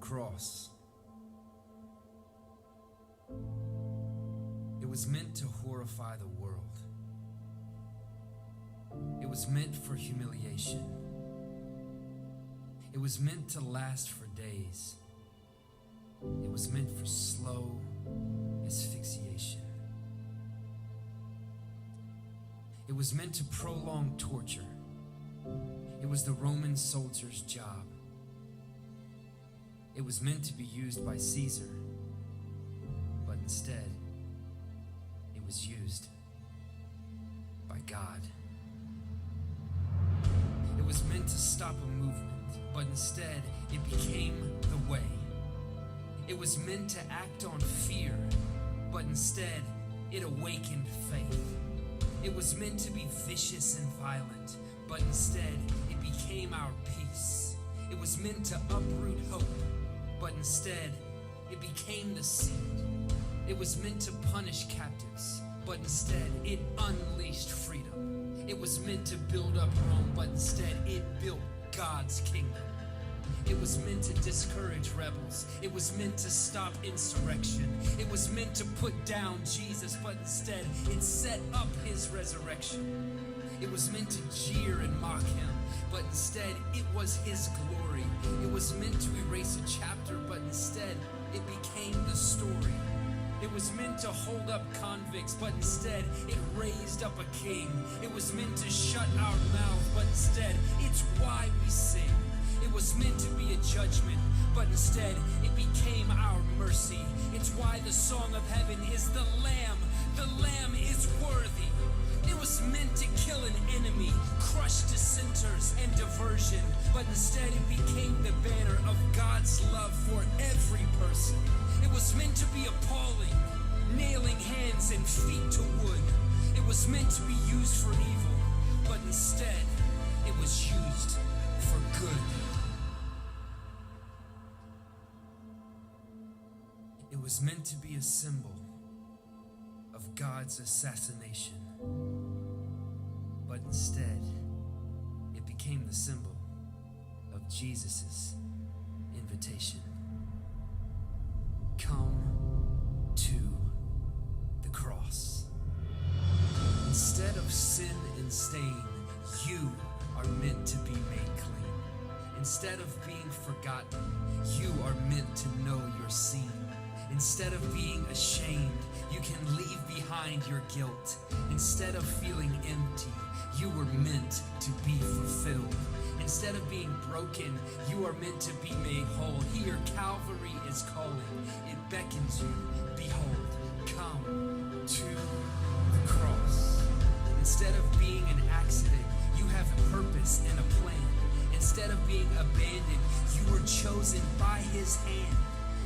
cross. It was meant to horrify the world. It was meant for humiliation. It was meant to last for days. It was meant for slow asphyxiation. It was meant to prolong torture. It was the Roman soldier's job. It was meant to be used by Caesar, but instead, it was used by God. It was meant to stop a movement, but instead, it became the way. It was meant to act on fear, but instead, it awakened faith. It was meant to be vicious and violent, but instead, it became our peace. It was meant to uproot hope, but instead, it became the seed. It was meant to punish captives, but instead, it unleashed freedom. It was meant to build up Rome, but instead, it built God's kingdom. It was meant to discourage rebels. It was meant to stop insurrection. It was meant to put down Jesus, but instead it set up his resurrection. It was meant to jeer and mock him, but instead it was his glory. It was meant to erase a chapter, but instead it became the story. It was meant to hold up convicts, but instead it raised up a king. It was meant to shut our mouth, but instead it's why we sing. It was meant to be a judgment, but instead it became our mercy. It's why the song of heaven is the Lamb is worthy. It was meant to kill an enemy, crush dissenters and diversion, but instead it became the banner of God's love for every person. It was meant to be appalling, nailing hands and feet to wood. It was meant to be used for evil, but instead it was used for good. It was meant to be a symbol of God's assassination, but instead it became the symbol of Jesus' invitation. Come to the cross. Instead of sin and stain, you are meant to be made clean. Instead of being forgotten, you are meant to know your sin. Instead of being ashamed, you can leave behind your guilt. Instead of feeling empty, you were meant to be fulfilled. Instead of being broken, you are meant to be made whole. Here, Calvary is calling. It beckons you. Behold, come to the cross. Instead of being an accident, you have a purpose and a plan. Instead of being abandoned, you were chosen by his hand.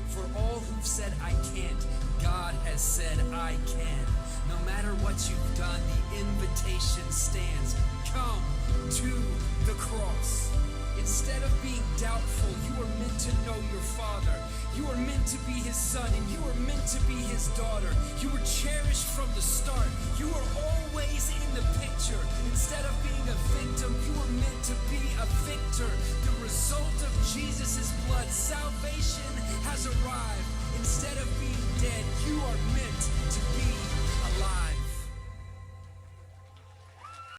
For all who've said I can't, God has said I can. No matter what you've done, the invitation stands. Come to the cross. Instead of being doubtful, you are meant to know your Father. You are meant to be his son, and you are meant to be his daughter. You were cherished from the start. You are always in the picture. Instead of being a victim, you were meant to be a victor. The result of Jesus' blood, salvation has arrived. Instead of being dead, you are meant to be